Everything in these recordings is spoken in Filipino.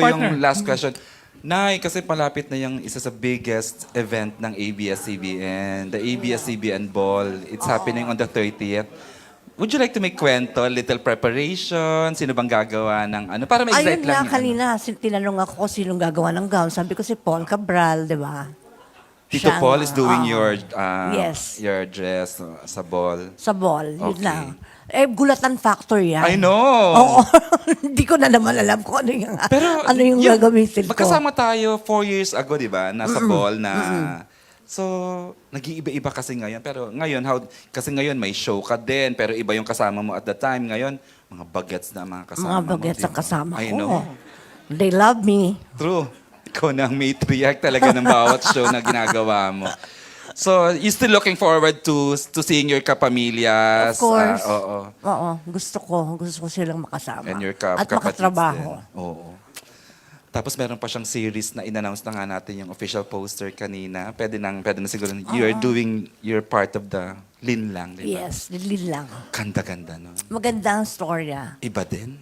Yung last question. Nay, kasi palapit na yung isa sa biggest event ng ABS-CBN, the ABS-CBN Ball. It's happening on the 30th. Would you like to make kwento, little preparation? Sino bang gagawa ng ano? Para ma-excite Ayun lang nga, yung kanina, tinanong ako kung sinong gagawa ng gown. Sabi ko si Paul Cabral, di ba? Tito Siya Paul ang- is doing Yes. your dress sa ball. Sa ball, yun Okay. lang. Eh, gulatan factor yan. I know! Oo. Hindi ko na naman alam kung ano yung gagamitin ko. Magkasama tayo 4 years ago, di ba? Nasa ball na... So, nag-iiba-iba kasi ngayon. Pero ngayon, kasi ngayon may show ka din, pero iba yung kasama mo at the time. Ngayon, mga bagets na mga kasama Mga mo. bagets di ang ba? kasama I ko. know. They love me. True. Ikaw na ang matriarch talaga ng bawat show na ginagawa mo. So, you still looking forward to seeing your kapamilyas? Of course. Oo. Oo, gusto ko silang makasama. And your At kapatids makatrabaho. din. Oo. Tapos meron pa siyang series na in-announce na nga natin yung official poster kanina. Pwede na siguro. You're doing your part of the Lin lang, di ba? Yes, lilin lang. Ganda-ganda, no? Maganda ang storya. Iba din.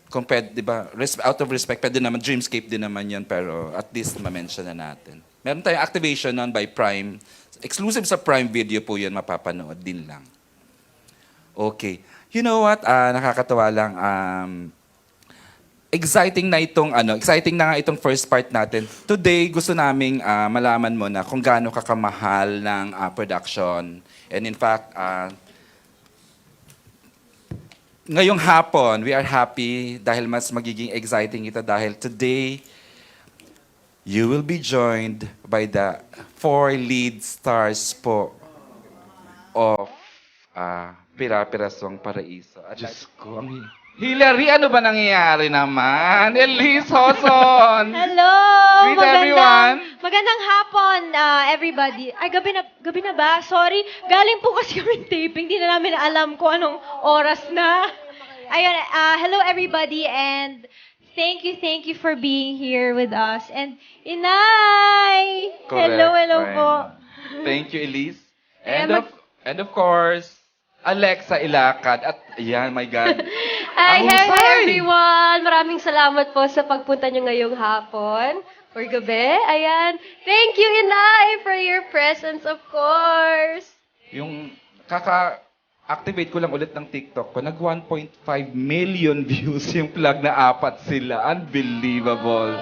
Compared, di ba? Out of respect, pwede naman, Dreamscape din naman yan, pero at least ma-mention na natin. Meron tayong activation nun by Prime. Exclusive sa Prime Video po yun, mapapanood din lang. Okay. You know what? Nakakatawa lang. Exciting na nga itong first part natin. Today, gusto naming malaman mo na kung gaano ka kamahal ng production. And in fact, ngayong hapon, we are happy dahil mas magiging exciting ito dahil today, you will be joined by the 4 lead stars po of Pira-Pirasong Paraiso. At Diyos ko, Hillary, ano ba nangyayari naman? Elise Hoson! Hello! Greet everyone! Magandang hapon, everybody. Ay, gabi na ba? Sorry. Galing po kasi kami taping. Hindi na namin alam kung anong oras na. Ayun, hello everybody and thank you for being here with us. And Inay! Correct. Hello Fine. po. Thank you, Elise. Ayan, And of course, Alexa Ilacad. At, ayan, my God. Hi, Ang hi, hi husay! everyone! Maraming salamat po sa pagpunta nyo ngayong hapon or gabi. Ayan. Thank you, Inay, for your presence, of course. Yung activate ko lang ulit ng TikTok ko, nag 1.5 million views yung plug na 4 sila. Unbelievable.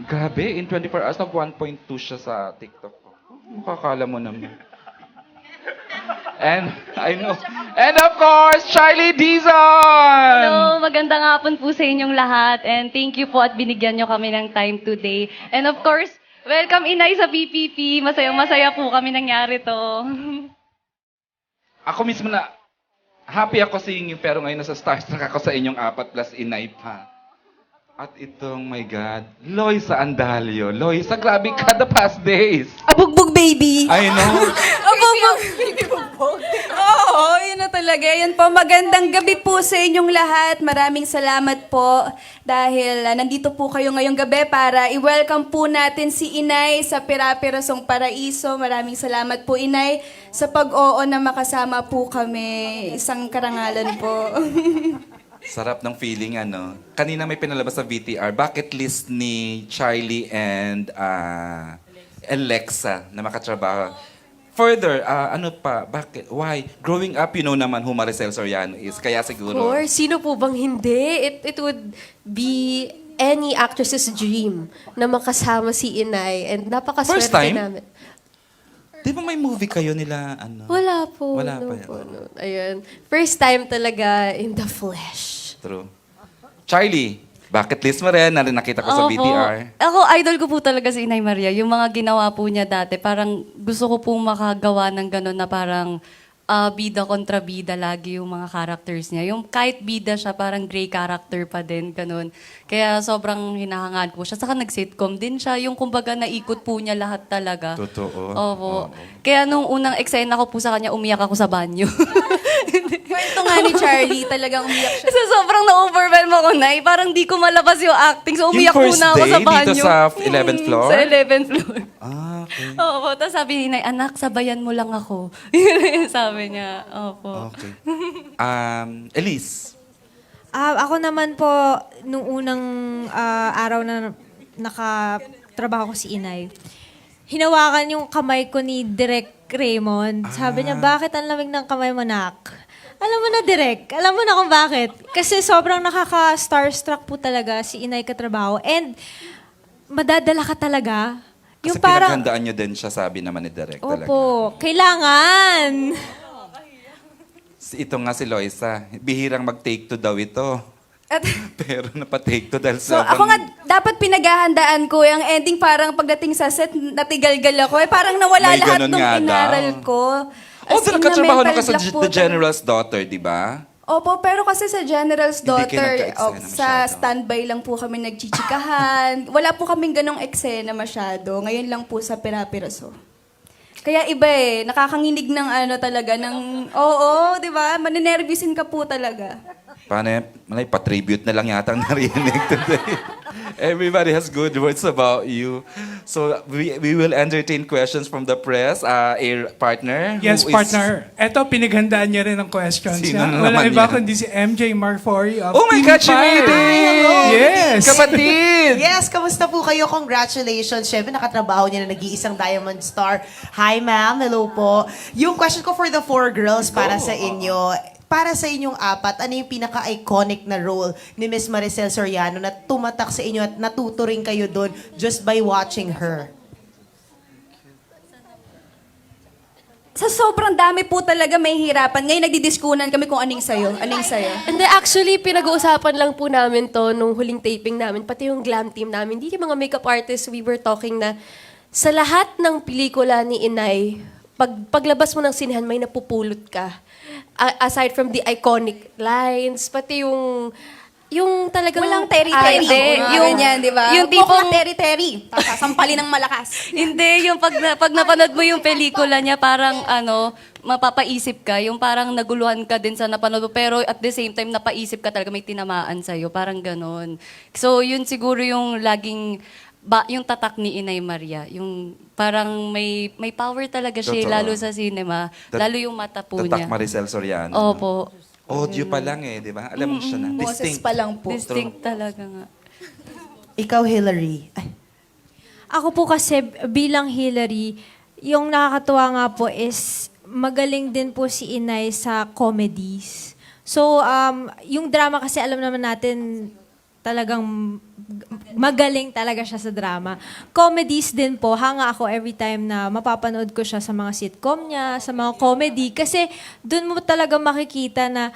Grabe, in 24 hours, nag 1.2 siya sa TikTok ko. Makakala mo naman. And, I know. And of course, Charlie Dizon! Hello, magandang hapon po sa inyong lahat and thank you po at binigyan nyo kami ng time today. And of course, welcome Inay sa PPP. Masayang-masaya po kami nangyari to. Ako mismo na, happy ako seeing you, pero ngayon nasa starstruck ako sa inyong 4 plus Inay pa. At itong, my God, Loisa Andalio. Loisa, grabe ka the past days. Abugbog baby! I know. Abugbog baby bugbog. Oo, yun na talaga. Yan po, magandang gabi po sa inyong lahat. Maraming salamat po dahil nandito po kayo ngayong gabi para i-welcome po natin si Inay sa Pira-Pirasong Paraiso. Maraming salamat po Inay sa pag-oo na makasama po kami. Isang karangalan po. Sarap ng feeling, ano. Kanina may pinalabas sa VTR, bucket list ni Charlie and Alexa na makatrabaho. Further, ano pa? Bakit? Why? Growing up, you know naman who Maricel Soriano is. Kaya siguro... Or sino po bang hindi? It would be any actress's dream na makasama si Inay and napakaswerte First time? namin. Di ba may movie kayo nila, ano? Wala po. Wala no pa yan. po, no. Ayun. First time talaga in the flesh. True. Charlie, bucket list mo rin. Nakita ko sa Opo. VTR. Ako, idol ko po talaga si Inay Maria. Yung mga ginawa po niya dati, parang gusto ko pong makagawa ng gano'n na parang bida kontra bida lagi yung mga characters niya. Yung kahit bida siya, parang gray character pa din, gano'n. Kaya sobrang hinahangaan ko siya. Saka nag-sitcom din siya. Yung kumbaga naikot po niya lahat talaga. Totoo. Opo. Kaya nung unang eksena ko po sa kanya, umiyak ako sa banyo. Kwento nga ni Charlie, talagang umiyak siya. Kasi sobrang na-overwhelm ako na Parang di ko malabas yung acting. So umiyak Yung first muna ako sa day banyo. dito sa 11th floor? Sa 11th floor. Okay. Opo. Tapos sabi ni Nay, anak, sabayan mo lang ako. Yun yung sabi niya. Opo. Okay. Elise. Ako naman po, nung unang araw na nakatrabaho ko si Inay, hinawakan yung kamay ko ni Direk Raymond. Sabi niya, bakit ang lamig ng kamay mo, nak? Alam mo na, Direk. Alam mo na kung bakit. Kasi sobrang nakaka-starstruck po talaga si Inay katrabaho. And madadala ka talaga. Kasi pinaghandaan nyo din siya, sabi naman ni Direk talaga. Opo, kailangan. Ito nga si Loisa, bihirang mag-take two daw ito. At, Pero napa-take two dahil so, ako nga, dapat pinaghahandaan ko. Yung ending, parang pagdating sa set, natigalgal ako. Parang nawala May lahat ganun nung nga inaral daw. ko. Oh, As dahil in, katrabaho na nung ka sa mental block po The General's Daughter, di ba? Opo, pero kasi sa General's Hindi kayo Daughter, nagka-eksena sa masyado. standby lang po kami nagchichikahan. Wala po kaming ganong eksena masyado. Ngayon lang po sa Pira-Piraso. Kaya iba eh, nakakanginig ng ano talaga, ng, oo, di ba? Maninervyusin ka po talaga. Paano yan? Malay, pa-tribute na lang yata ang narinig today. Everybody has good words about you. So, we will entertain questions from the press. Air partner? Yes, who is- partner. Eto, pinaghandaan niya rin ang questions Sino niya. na Wala naman iba yan? kundi si MJ Marfori of Oh my God, she TV5. made it! Yes! Kapatid! Yes, kamusta po kayo? Congratulations. Siyempre, nakatrabaho niya na nag-iisang Diamond Star. Hi, ma'am. Hello po. Yung question ko for the 4 girls para sa inyo. Para sa inyong apat, ano yung pinaka-iconic na role ni Miss Maricel Soriano na tumatak sa inyo at natuto rin kayo doon just by watching her? Sa sobrang dami po talaga may hirapan. Ngayon nagdidiskunan kami kung anong sayo. Anong sayo. And then actually, pinag-uusapan lang po namin to nung huling taping namin, pati yung glam team namin. Hindi yung mga makeup artists, we were talking na sa lahat ng pelikula ni Inay, paglabas mo ng sinehan, may napupulot ka. Aside from the iconic lines, pati yung talagang... Walang teri-teri. hindi. Yung yan, di ba? Yung Huwag mo tipong- teri-teri. Sasampalin ng malakas. Hindi, yung pag napanood mo yung pelikula niya, parang mapapaisip ka, yung parang naguluhan ka din sa napanood mo, pero at the same time, napaisip ka talaga, may tinamaan sa'yo, parang ganon. So, yun siguro yung laging, yung tatak ni Inay Maria, yung parang may power talaga siya, Totoo. lalo sa cinema, lalo yung mata po Tatak niya. Maricel Soriano. Opo. Audio pa lang eh, di ba? Alam mo siya na. Boses Distinct. pa lang po. Distinct talaga nga. Ikaw, Hillary. Ay, Ako po kasi bilang Hillary, yung nakakatuwa nga po is magaling din po si Inay sa comedies. So, yung drama kasi alam naman natin talagang magaling talaga siya sa drama. Comedies din po, hanga ako every time na mapapanood ko siya sa mga sitcom niya, sa mga comedy. Kasi doon mo talaga makikita na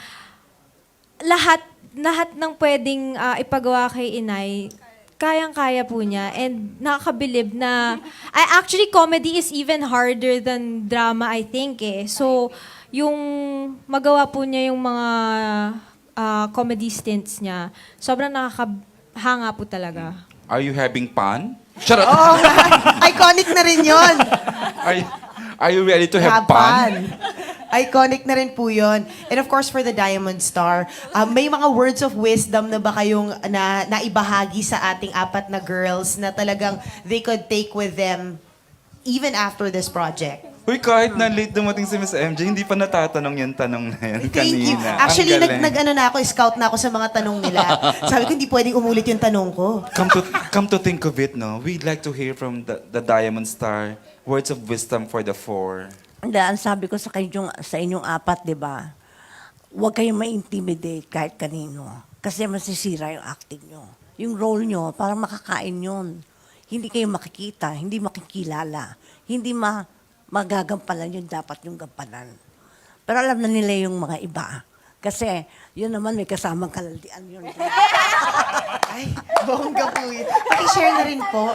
lahat ng pwedeng ipagawa kay Inay, kayang-kaya po niya. And nakakabilib na... actually, comedy is even harder than drama, I think eh. So, yung magawa po niya yung mga comedy stints niya, sobrang nakakahanga po talaga. Are you having fun? Shut up! oh, iconic na rin yun. Are you ready to have fun? Iconic na rin po yun. And of course, for the Diamond Star, may mga words of wisdom na ba kayong naibahagi sa ating apat na girls na talagang they could take with them even after this project? Uy, kahit na late dumating si Miss MJ, hindi pa natatanong yung tanong na yan Thank you. kanina. Actually, Ang galing. nag-ano na ako, scout na ako sa mga tanong nila. Sabi ko, hindi pwedeng umulit yung tanong ko. Come to think of it, no, we'd like to hear from the Diamond Star words of wisdom for the 4. Hindi, ang sabi ko sa inyong apat, di ba? Huwag kayong ma-intimidate kahit kanino. Kasi masisira yung acting nyo. Yung role nyo, parang makakain yun. Hindi kayo makikita, hindi makikilala, hindi magagampalan yung dapat yung gampanan. Pero alam na nila yung mga iba. Kasi, yun naman, may kasamang kalaldian yun. Ay, bongga po yun. Paki-share na rin po.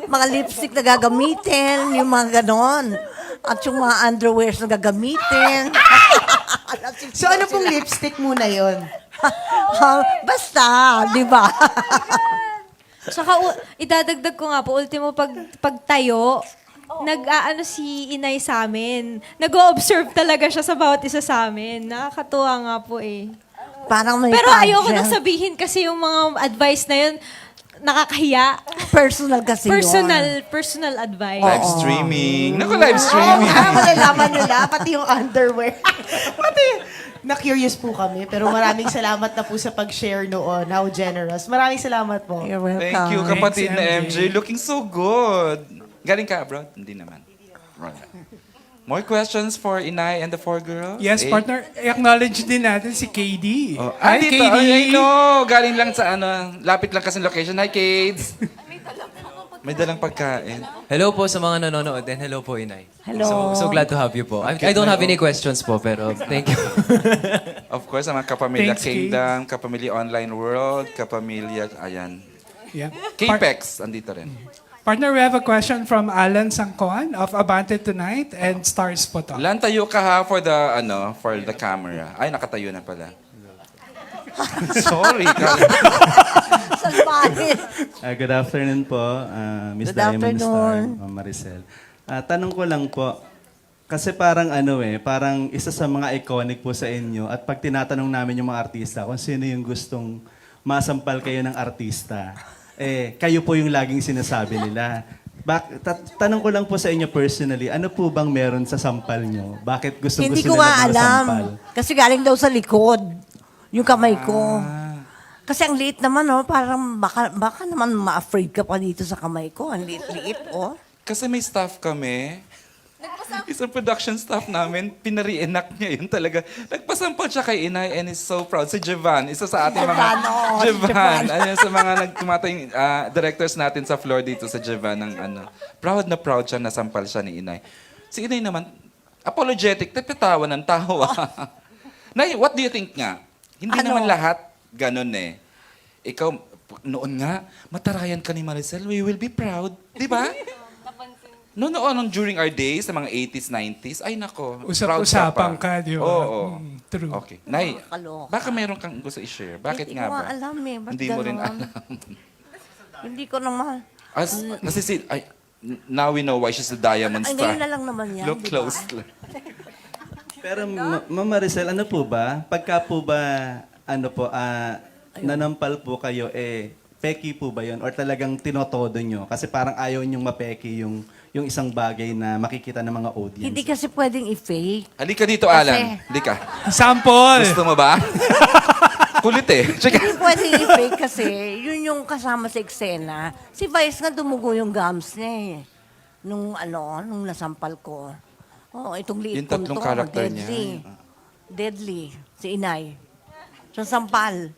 Mga lipstick na gagamitin, yung mga ganon. At yung mga underwears na gagamitin. So, ano pong lipstick muna yun? Basta, di ba? Saka idadagdag ko nga po, ultimo pagtayo, nag-aano si Inay sa amin. Nag-o-observe talaga siya sa bawat isa sa amin. Nakakatuwa nga po eh. Parang may Pero ayoko pageant. na sabihin kasi yung mga advice na yun, nakakahiya. Personal kasi Personal advice. Live streaming. Naku, live streaming. Malalaman nila, pati yung underwear. Pati, Na-curious po kami, pero maraming salamat na po sa pag-share noon. How generous. Maraming salamat po. You're welcome. Thank you, kapatid Thanks, na MJ. MJ. Looking so good. Galing ka abroad? Hindi naman. Right. More questions for Inay and the four girls? Yes, partner. I-acknowledge din natin si KD. Oh, Hi, dito. KD. Ay, I know. Galing lang sa lapit lang kasi location. Hi, Kades. May dalang pagkain. Hello po sa mga nanonood and hello po, Inay. Hello. So glad to have you po. I don't have any questions po, pero thank you. Of course, ang mga Kapamilya Thanks, Kingdom, Kapamilya Online World, Kapamilya, ayan. Yeah. K-Pex, andito rin. Partner, we have a question from Alan Sangkon of Abante Tonight and Stars po to. Lan, tayo ka ha for the camera. Ay, nakatayo na pala. Sorry. Salbahe. Good afternoon po, Miss Good Diamond Star, afternoon. Ma'am Maricel. Tanong ko lang po, kasi parang parang isa sa mga iconic po sa inyo at pag tinatanong namin yung mga artista kung sino yung gustong masampal kayo ng artista, kayo po yung laging sinasabi nila. Tanong ko lang po sa inyo personally, ano po bang meron sa sampal nyo? Bakit gusto Hindi nila ko nga alam. masampal? Kasi galing daw sa likod. Yung kamay ko. Kasi ang liit naman, oh. Parang baka naman ma-afraid ka pa dito sa kamay ko. Ang liit-liit, oh. Kasi may staff kami. Isang production staff namin, pinari-enact niya yun talaga. Nagpasampal siya kay Inay and is so proud. Si Jevan, isa sa ating mga... Jevan, oo, si Jevan. Jevan. Ayan, sa mga nagkumatay directors natin sa floor dito sa Jevan. Ng, proud na proud siya, nasampal siya ni Inay. Si Inay naman, apologetic, nagtatawa ng tawa. Nay, what do you think nga? Hindi Ano? naman lahat ganun eh. Ikaw, noon nga, matarayan ka ni Maricel, we will be proud. Di ba? Noon, during our days, sa mga 80s, 90s, ay nako, proud Usap-usapan pa. ka, di ba? Oo. True. Okay. Nay, Nakakaloka. baka meron kang gusto i-share. Bakit Hindi nga ko ba? alam eh. Ba't Hindi mo rin ganon? alam. Hindi ko naman. Now we know why she's the diamond Ay, star. ngayon na lang naman yan, Look di ba? closely. Pero Ma'am Maricel, ano po ba? Pagka po ba, nanampal po kayo, peki po ba yun? Or talagang tinotodo nyo? Kasi parang ayaw nyong mapeki yung isang bagay na makikita ng mga audience. Hindi kasi pwedeng i-fake. Halika dito, Alan. Halika. Sample! Gusto mo ba? Kulit eh. Check. Hindi pwedeng i-fake kasi yun yung kasama sa eksena. Si Vice nga dumugo yung gums niya eh. Nung nasampal ko. Oh, itong liit Yung tatlong kong to, character deadly. niya. Deadly. Si Inay. So, sampal.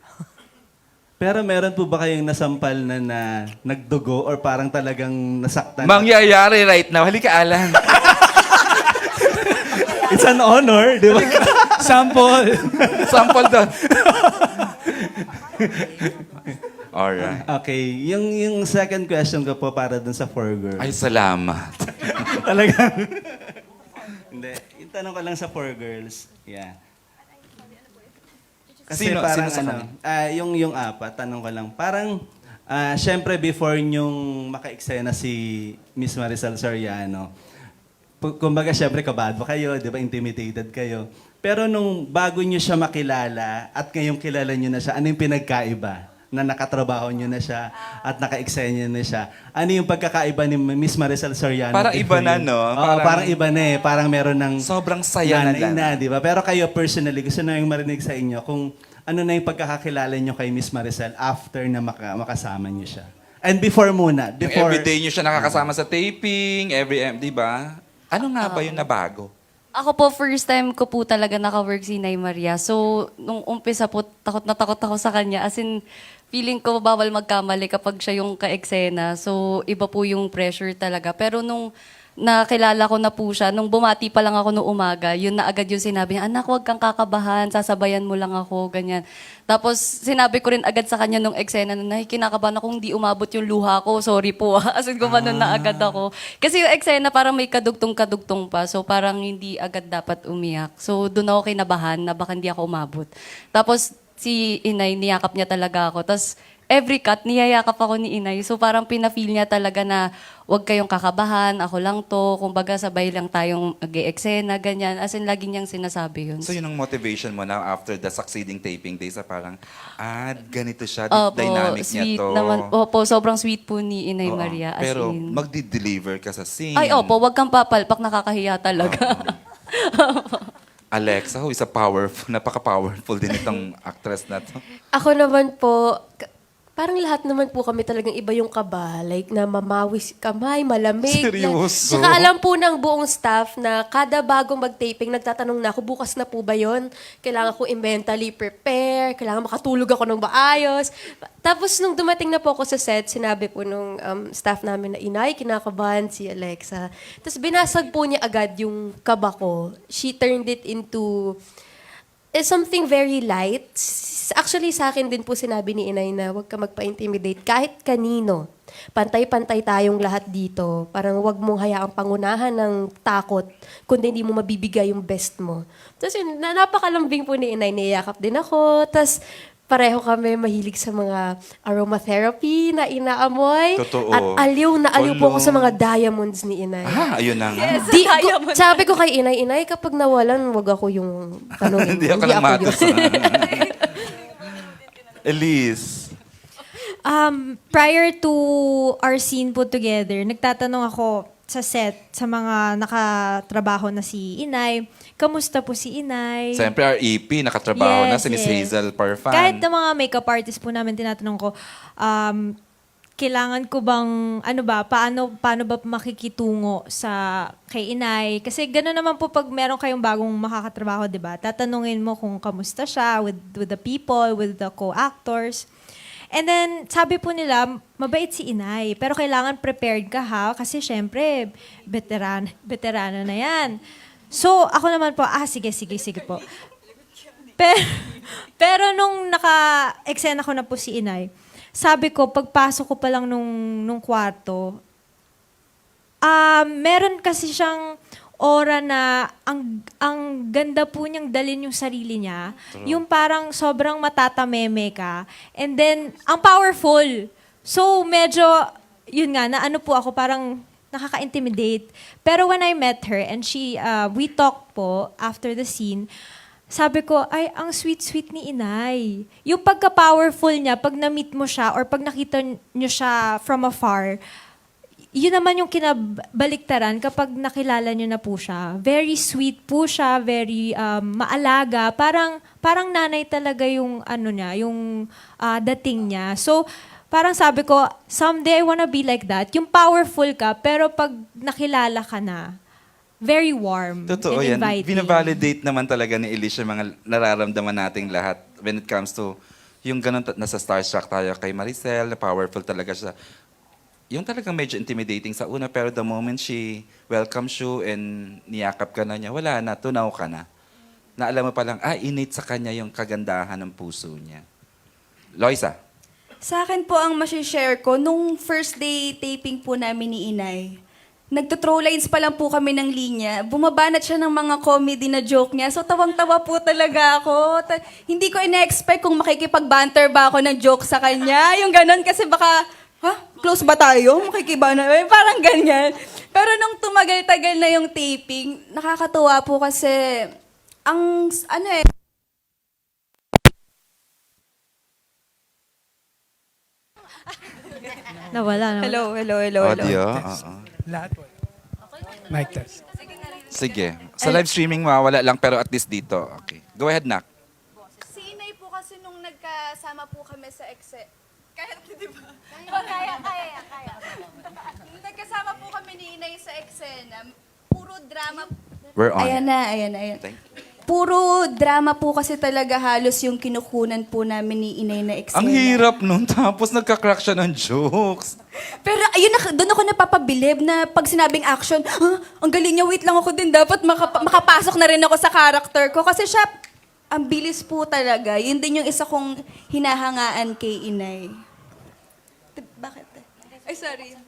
Pero meron po ba kayong nasampal na nagdugo or parang talagang nasaktan? Mangyayari right now. Halika, Alan. It's an honor, di ba? Sample! Sample doon. Alright. Okay, yung second question ko po para dun sa four girls. Ay, salamat. Talagang. Hindi. Yung tanong ko lang sa four girls. Yeah. Kasi Sino? parang Sino sa kanila? yung apat, tanong ko lang. Parang, syempre before nyong maka-eksena si Miss Maricel Soriano, kumbaga syempre kabado kayo, di ba, intimidated kayo. Pero nung bago nyo siya makilala at ngayong kilala nyo na siya, ano yung pinagkaiba? Na nakatrabaho nyo na siya at naka-eksena na siya. Ano yung pagkakaiba ni Miss Maricel Soriano? Parang iba na, no? Oo, parang iba na eh. Parang meron ng Sobrang saya na nanay lang. na, di ba? Pero kayo personally, gusto na yung marinig sa inyo kung ano na yung pagkakakilala nyo kay Miss Maricel after na makasama nyo siya. And before muna. Yung Before, everyday nyo siya nakakasama sa taping, di ba? Ano nga ba yung nabago? Ako po, first time ko po talaga naka-work si Nay Maria. So, nung umpisa po, takot na takot ako sa kanya. As in, feeling ko bawal magkamali kapag siya yung ka-eksena. So, iba po yung pressure talaga. Pero nung nakilala ko na po siya, nung bumati pa lang ako noong umaga, yun na agad yung sinabi niya, anak, huwag kang kakabahan, sasabayan mo lang ako, ganyan. Tapos, sinabi ko rin agad sa kanya nung eksena na, kinakabahan akong hindi umabot yung luha ko, sorry po. As in, gumanon na agad ako. Kasi yung eksena parang may kadugtong-kadugtong pa, so parang hindi agad dapat umiyak. So, doon ako kinabahan na baka hindi ako umabot. Tapos, si Inay, niyakap niya talaga ako. Tapos, every cut, niyayakap ako ni Inay. So parang pina-feel niya talaga na huwag kayong kakabahan, ako lang to. Kumbaga sabay lang tayong mag-e-eksena, ganyan. As in, lagi niyang sinasabi yun. So yun ang motivation mo now after the succeeding taping days na parang, ganito siya, Opo, dynamic niya sweet to. naman. Opo, sobrang sweet po ni Inay Oo. Maria. As Pero in. magdi-deliver ka sa scene. Ay, opo, huwag kang papalpak, nakakahiya talaga. Alexa, who is a powerful, napaka-powerful din itong actress na to. Ako naman po, parang lahat naman po kami talagang iba yung kaba. Like na mamawis kamay, malamig. Seryoso? Saka alam po ng buong staff na kada bagong mag-taping, nagtatanong na ako, bukas na po ba yun? Kailangan ko mentally prepare, kailangan makatulog ako ng maayos. Tapos nung dumating na po ako sa set, sinabi po nung staff namin na inay, kinakabahan si Alexa. Tapos binasag po niya agad yung kaba ko. She turned it into something very light. Actually, sa akin din po sinabi ni inay na huwag ka magpa-intimidate kahit kanino. Pantay-pantay tayong lahat dito. Parang huwag mong hayaang pangunahan ng takot kundi hindi mo mabibigay yung best mo. Tapos yun, napakalambing po ni inay. Niyakap din ako. Tapos pareho kami mahilig sa mga aromatherapy na inaamoy. Totoo. At aliw na aliw po ako Olo. sa mga diamonds ni inay. Ayun na nga. Sabi ko kay inay, kapag nawalan, wag ako yung tanongin. Hindi ako nang matas. Elise. Prior to our scene po together, nagtatanong ako sa set sa mga nakatrabaho na si Inay. Kamusta po si Inay? Siyempre, our EP, nakatrabaho na Yes, si Miss yes. Hazel Parfan. Kahit ng mga makeup artist po namin, tinatanong ko, kailangan ko bang, paano ba makikitungo sa kay Inay? Kasi gano'n naman po pag meron kayong bagong makakatrabaho, di ba? Tatanungin mo kung kamusta siya with the people, with the co-actors. And then, sabi po nila, mabait si Inay, pero kailangan prepared ka ha, kasi syempre, veterana na yan. So, ako naman po, sige po. Pero nung naka-eksena ko na po si Inay, sabi ko, pagpasok ko pa lang nung kwarto, meron kasi siyang aura na ang ganda po niyang dalin yung sarili niya. Yung parang sobrang matatameme ka. And then, ang powerful. So, medyo, yun nga, na ano po ako, parang nakaka-intimidate. Pero when I met her and we talked po after the scene, sabi ko, ay, ang sweet-sweet ni Inay. Yung pagka-powerful niya, pag na-meet mo siya or pag nakita niyo siya from afar, yun naman yung kinabaliktaran kapag nakilala niyo na po siya. Very sweet po siya, very maalaga. Parang nanay talaga yung yung dating niya. So, parang sabi ko, someday I wanna be like that. Yung powerful ka, pero pag nakilala ka na, very warm Totoo and yan. inviting. Binavalidate naman talaga ni Elise yung mga nararamdaman nating lahat when it comes to yung ganun, nasa starstruck tayo kay Maricel, na powerful talaga siya. Yung talagang medyo intimidating sa una, pero the moment she welcomes you and niyakap ka na niya, wala na, tunaw ka na. Na alam mo palang, innate sa kanya yung kagandahan ng puso niya. Loisa. Sa akin po ang masishare ko, nung first day taping po namin ni Inay, nagto-throw lines pa lang po kami ng linya. Bumabanat siya ng mga comedy na joke niya. So tawang-tawa po talaga ako. Hindi ko ina-expect kung makikipag-banter ba ako ng joke sa kanya. Yung ganon kasi baka, close ba tayo? Makikiba na. Parang ganyan. Pero nung tumagal-tagal na yung taping, nakakatuwa po kasi, Nawala. Hello. Audio. Lahat po. Mic test. Sige. Sa live streaming, mawala lang, pero at least dito. Okay. Go ahead, Nak. Si Inay po kasi nung nagkasama po kami sa Kaya, di ba? Kaya. Nung nagkasama po kami ni Inay sa eksena, puro drama. We're on. Ayan na. Thank you. Puro drama po kasi talaga halos yung kinukunan po namin ni Inay na eksena. Ang hirap nun, tapos nagka-crack siya ng jokes. Pero ayun, doon ako napapabilib na pag sinabing action, ang galing niya, wait lang ako din, dapat makapasok na rin ako sa character ko. Kasi siya, ang bilis po talaga. Yun din yung isa kong hinahangaan kay Inay. Bakit? Ay, sorry.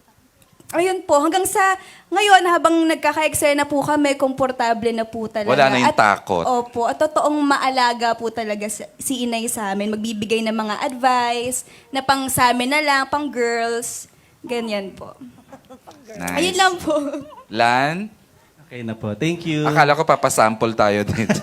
Ayun po, hanggang sa ngayon, habang nagkaka-eksena po kami, komportable na po talaga. Wala na yung takot. Opo, at totoong maalaga po talaga si Inay sa amin. Magbibigay ng mga advice na pang sa amin na lang, pang girls. Ganyan po. Nice. Ayun lang po. Lan? Okay na po. Thank you. Akala ko papasample tayo dito.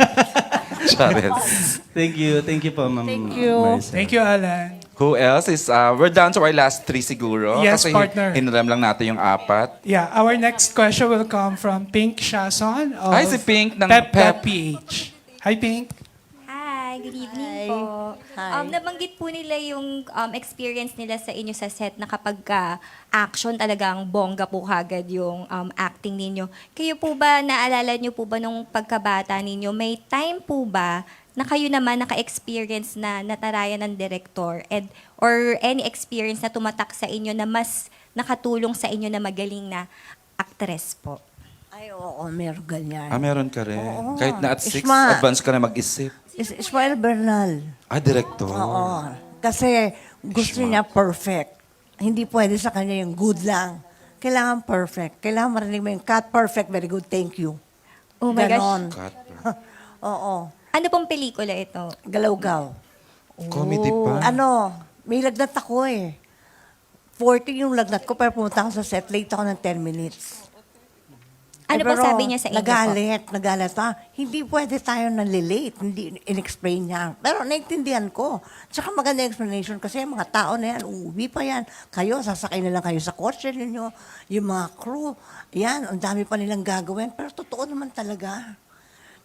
Charles. Thank you po, Ma'am Thank you. Maricel. Thank you, Alan. Who else is, we're down to our last 3 siguro. Yes, kasi partner. hiniram lang natin yung 4. Yeah, our next question will come from Pink Shason of Hi, si Pink ng Pep Pep. PH. Hi, Pink. Hi, good evening Hi. po. Hi. Nabanggit po nila yung experience nila sa inyo sa set na kapag action talagang bongga po kagad yung acting ninyo. Kayo po ba, naalala nyo po ba nung pagkabata ninyo, may time po ba na kayo naman naka-experience na natarayan ng director or any experience na tumatak sa inyo na mas nakatulong sa inyo na magaling na actress po? Ay, oo, meron ganyan. Meron ka rin. Oo. Kahit na at 6, Isma. advance ka na mag-isip. Ismael Bernal. Director. Oo. Kasi gusto niya perfect. Hindi pwede sa kanya yung good lang. Kailangan perfect. Kailangan marinig mo yung cut perfect, very good, thank you. Oh my gosh. Ganon. Cut. Oo. Ano pong pelikula ito? Galaw-gaw. Comedy pa. May lagnat ako eh. 40 yung lagnat ko, pero pumunta ako sa set, late ako ng 10 minutes. Ano po pero sabi niya sa inyo po? Nagalit. Hindi pwede tayo nalilate. Hindi in-explain niya. Pero naintindihan ko. Tsaka maganda yung explanation kasi yung mga tao na yan, uuwi pa yan. Kayo, sasakay na lang kayo sa kotse ninyo. Yung mga crew, yan, ang dami pa nilang gagawin. Pero totoo naman talaga.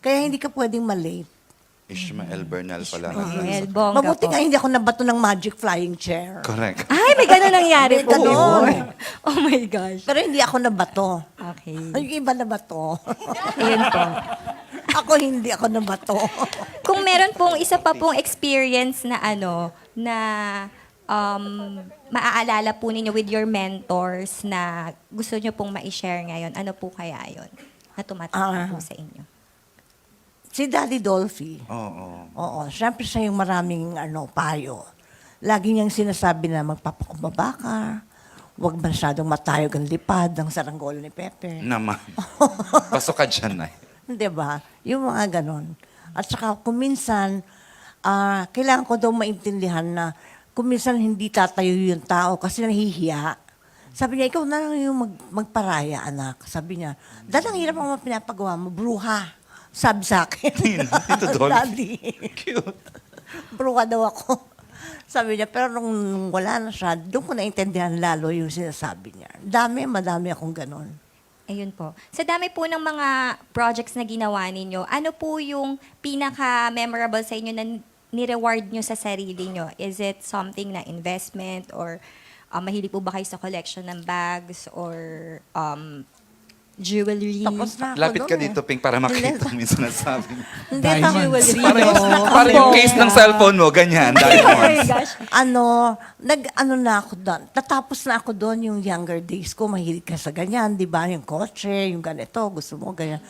Kaya hindi ka pwedeng malate. Ishmael Bernal pala. Well, bongga Mabuti po. nga hindi ako nabato ng magic flying chair. Correct. Ay, may gano'n nangyari May po. ganon. Oh my gosh. Pero hindi ako nabato. Okay. Yung iba nabato. Ayun po. Ako hindi ako nabato. Kung meron pong isa pa pong experience na maaalala po ninyo with your mentors na gusto nyo pong ma-share ngayon, ano po kaya yun? Na tumatak po sa inyo. Si Daddy Dolphy. Oo. Oo, syempre siya yung maraming payo. Lagi niyang sinasabi na magpapakumbaba ka, huwag masyadong matayog ang lipad ng saranggol ni Pepe. Naman. Pasok ka dyan, Nay. Di ba? Yung mga ganon. At saka kung minsan, kailangan ko daw maintindihan na kung minsan hindi tatayo yung tao kasi nahihiya. Sabi niya, ikaw na lang yung magparaya, anak. Sabi niya, dalang hirap ang mga pinapagawa mo, bruha. Sabi sa akin. Tito Dolphy. Daddy. Cute. Bruha daw ako. Sabi niya, pero nung wala na siya, doon ko naintindihan lalo yung sinasabi niya. Madami akong ganon. Ayun po. Sa dami po ng mga projects na ginawa ninyo, ano po yung pinaka-memorable sa inyo na ni-reward nyo sa sarili nyo? Is it something na investment or mahilig po ba kayo sa collection ng bags or jewelry? Tapos na ako Lapit ka doon, dito, Pink, para makita mo yung sinasabi. Hindi, Diamonds. Parang yung case ng cellphone mo, ganyan. Oh my Diamonds. gosh. na ako doon. Tatapos na ako doon yung younger days ko. Mahilig ka sa ganyan, di ba? Yung kotse, yung ganito, gusto mo ganyan.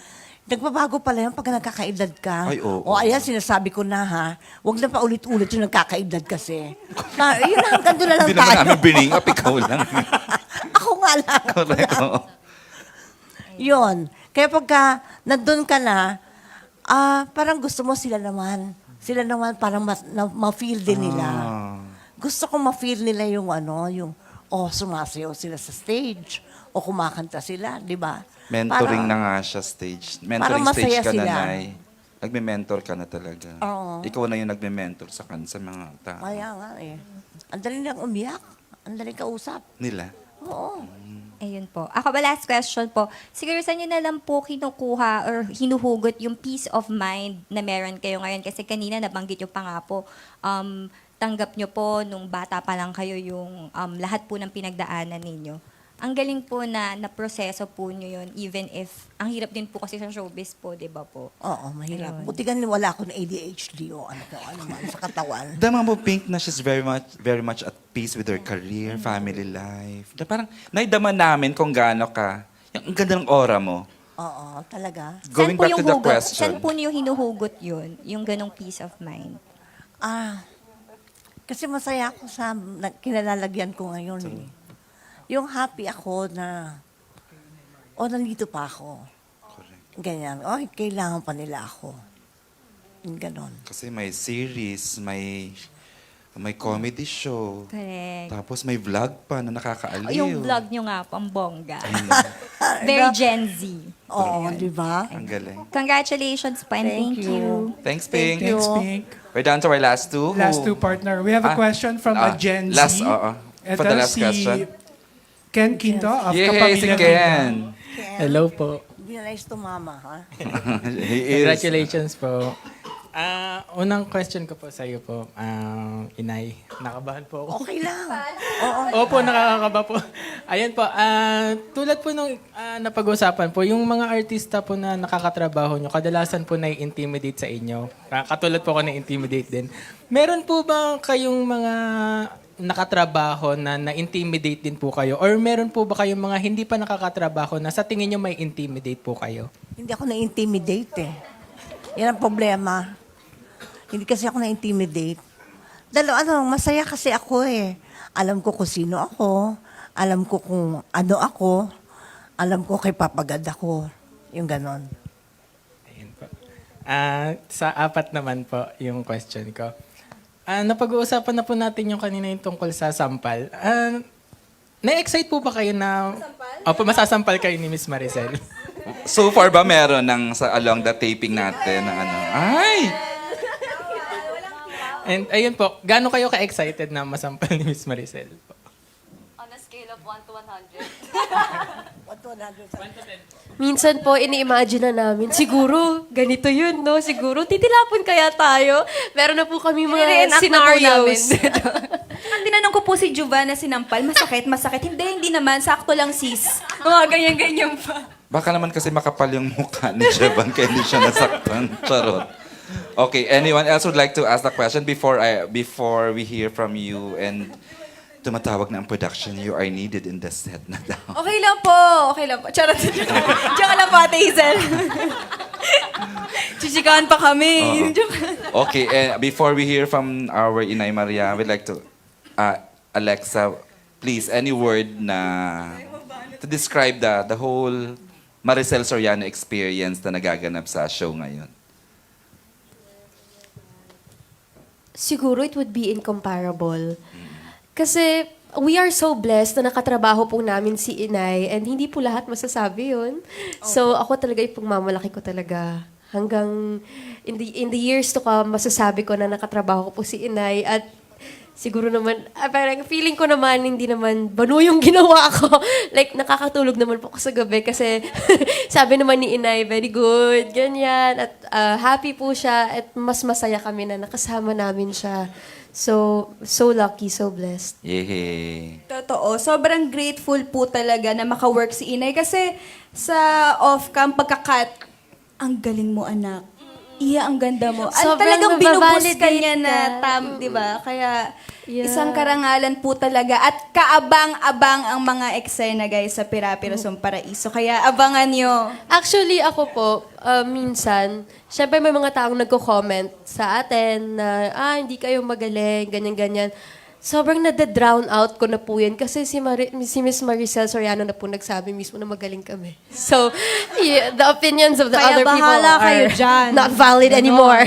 Nagbabago pala yun pag nagkakaedad ka. Ay, oo. O ayan, sinasabi ko na ha. Huwag na paulit-ulit yung nagkakaedad kasi. Yun na, hanggang doon na lang Hindi naman tayo. namin bring up, ikaw lang. Ako nga lang. Correct, oo. Yun. Kaya pagka nandun ka na, parang gusto mo sila naman. Sila naman parang ma-feel din nila. Gusto ko ma-feel nila yung sumasayaw sila sa stage o kumakanta sila, di ba? Mentoring na nga siya stage. Parang Mentoring stage masaya ka na, sila. Nay. Nagme-mentor ka na talaga. Oo. Ikaw na yung nagme-mentor sa mga tao. Kaya nga eh. Ang dali lang umiyak. Ang dali kausap. Nila. Oo. Ayun po. Ako ba, last question po. Siguro sa inyo na lang po kinukuha or hinuhugot yung peace of mind na meron kayo ngayon. Kasi kanina nabanggit nyo pa nga po, tanggap nyo po nung bata pa lang kayo yung lahat po ng pinagdaanan ninyo. Ang galing po na proseso po nyo yun, even if, ang hirap din po kasi sa showbiz po, di ba po? Oo, mahirap. Ayun. Buti ganun wala akong ADHD o ano man sa katawan. Dama mo, Pink, na she's very much at peace with her career, family life. Na parang naidama namin kung gaano ka. Ang ganda ng aura mo. Oo, talaga. Going back to the question. Saan po niyo hinuhugot yun, yung ganong peace of mind? Kasi masaya ako sa kinalalagyan ko ngayon. Eh. Yung happy ako na, nandito pa ako. Ganyan. Kailangan pa nila ako. Yung ganon. Kasi may series, may comedy show. Correct. Tapos may vlog pa na nakakaaliw. Yung vlog nyo nga, pang bongga. Very Gen Z. Oo, di ba? Ang galing. Congratulations po and thank you. Thanks, Pink. Thank you. Pink. We're down to our last two. Last two, partner. We have a question from a Gen Z. Last, Ito for the last si question. Ken Quinto of Yay, si Kapamilya Ken. Hello po. Hindi na nice to mama, ha? He is. Congratulations po. Unang question ko po sa iyo po, Inay. Nakabahan po ako. Okay lang. Opo, nakakaba po. Ayan po, tulad po nung napag-usapan po, yung mga artista po na nakakatrabaho nyo, kadalasan po na-intimidate sa inyo. Katulad po ako na-intimidate din. Meron po ba kayong mga nakatrabaho na na-intimidate din po kayo? Or meron po ba kayong mga hindi pa nakakatrabaho na sa tingin nyo may intimidate po kayo? Hindi ako na-intimidate eh. Yan ang problema. Hindi kasi ako na-intimidate. Masaya kasi ako eh. Alam ko kung sino ako. Alam ko kung ano ako. Alam ko kay papagad ako. Yung ganon. Ayan po. Sa apat naman po yung question ko. Napag-uusapan na po natin yung kanina yung tungkol sa sampal. Na-excite po ba kayo na... Opo, masasampal kayo ni Miss Maricel? So far ba meron along the taping natin ng ano? Ay! And ayun po, gaano kayo ka-excited na masampal ni Miss Maricel? On a scale of 1 to 100. Minsan po, ini-imagine na namin, siguro, ganito yun, no? Siguro, titilapon kaya tayo. Meron na po kami mga Nire-enact na po namin. scenarios. Ang tinanong ko po si Juva na sinampal, masakit. Hindi naman, sakto lang sis. Mga ganyan-ganyan pa. Baka naman kasi makapal yung mukha ni Jevan kaya hindi siya nasaktan. Charot. Okay, anyone else would like to ask the question before we hear from you and tumatawag na ang production, you are needed in the set na daw. Okay lang po. Charot. Diyan lang po, Ate Hazel. Chichikahan pa kami. Okay, and before we hear from our Inay Maria, we'd like to, Alexa, please, any word to describe the whole Maricel Soriano experience na nagaganap sa show ngayon. Siguro it would be incomparable. Kasi we are so blessed na nakatrabaho po namin si Inay and hindi po lahat masasabi yun. So ako talaga ipagmamalaki ko talaga. Hanggang in the years to come, masasabi ko na nakatrabaho ko po si Inay at siguro naman, parang feeling ko naman, hindi naman bano yung ginawa ko. Like, nakakatulog naman po ako sa gabi kasi sabi naman ni Inay, very good, ganyan. At happy po siya at mas masaya kami na nakasama namin siya. So lucky, so blessed. Yay! Totoo. Sobrang grateful po talaga na maka-work si Inay kasi sa off-cam pagka-cut, ang galing mo anak. Iya, ang ganda mo. Sobrang Talagang binubus nababalidate ka niya na ka. di ba? Kaya isang karangalan po talaga. At kaabang-abang ang mga eksena guys sa Pira-Pirasong Paraiso. Kaya abangan nyo. Actually, ako po, minsan, syempre may mga taong nagko-comment sa atin na, hindi kayo magaling, ganyan-ganyan. Sobrang nade-drown out ko na po yan kasi si Miss Maricel Soriano na po nagsabi mismo na magaling kami. So, yeah, the opinions of the Kaya other people bahala kayo are dyan. not valid Ganon. anymore.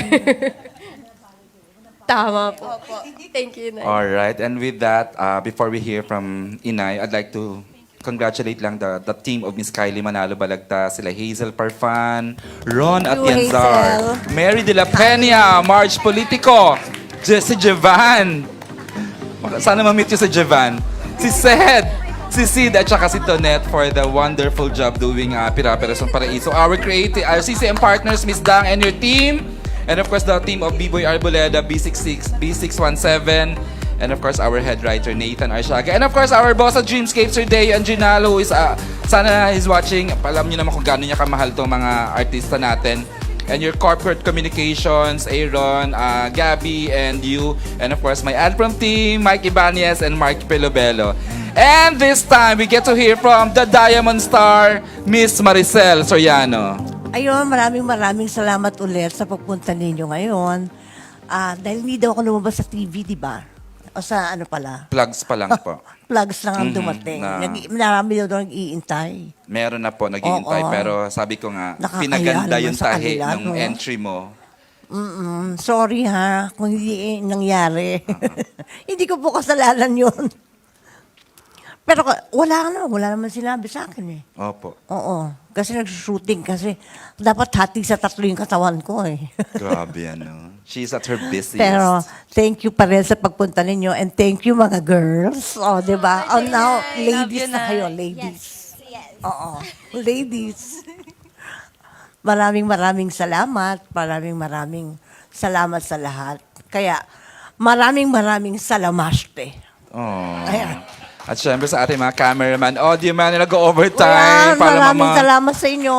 Tama po. Thank you, Nay. All right, and with that, before we hear from Inay, I'd like to congratulate lang the team of Miss Kylie Manalo Balagta, sila Hazel Parfan, Ron Atienzar, Mary De La Peña, Marge Politico, si Jevan. Sana ma-meet you si Jevan. Si Sed, si Sid, at saka si Tonette for the wonderful job doing Pira-Pirasong Paraiso. Our creative, CCM partners, Miss Dang and your team. And of course, the team of B-Boy Arboleda, B617. And of course, our head writer, Nathan Arshaga. And of course, our boss at Dreamscape, Sir Deo Anginalo, who is, sana he's watching. Alam niyo naman kung gaano niya kamahal tong mga artista natin. And your corporate communications, Aaron, Gabby, and you. And of course, my Adprom team, Mike Ibanez and Mark Pelobelo. And this time, we get to hear from the Diamond Star, Miss Maricel Soriano. Ayun, maraming salamat ulit sa pagpunta ninyo ngayon. Dahil hindi daw ako lumabas sa TV, di ba? O sa ano pala? Plugs pa lang po. Plugs lang ang dumating. Marami daw nag-iintay. Meron na po nag-iintay, Oo. pero sabi ko nga, Nakakahiya pinaganda naman yung sa tahi kanila, ng no? entry mo. Sorry ha, kung hindi nangyari. Hindi ko po kasalanan yun. Pero wala naman sinabi sa akin eh. Opo. Oo. kasi nag-shooting kasi dapat hati sa tatlo yung katawan ko eh. Grabe, ano. She's at her busiest. Pero thank you pa rin sa pagpunta ninyo and thank you mga girls. O, di ba? Oh, now, ladies na kayo, ladies. Oo, ladies. Maraming salamat. Maraming salamat sa lahat. Kaya, maraming salamaste. Oh. Ayan. At syempre sa ating mga cameraman, audio man na nag-overtime. Ayan, maraming salamat sa inyo.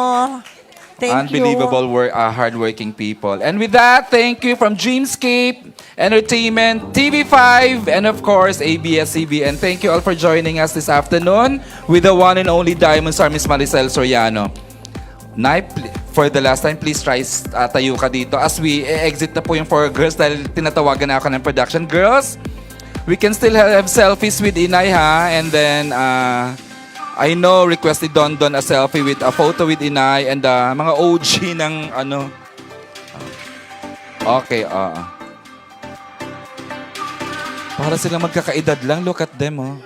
Thank Unbelievable work, hardworking people. And with that, thank you from Dreamscape Entertainment, TV5, and of course, ABS-CBN. Thank you all for joining us this afternoon with the one and only Diamond Star, Miss Maricel Soriano. Nay, for the last time, please try tayo ka dito. As we exit na po yung 4 girls dahil tinatawagan na ako ng production. Girls, we can still have selfies with Inay, ha? And then, I know, requested Don a selfie with a photo with Inay and mga OG ng ano. Okay, Para silang magkakaedad lang. Look at them, oh.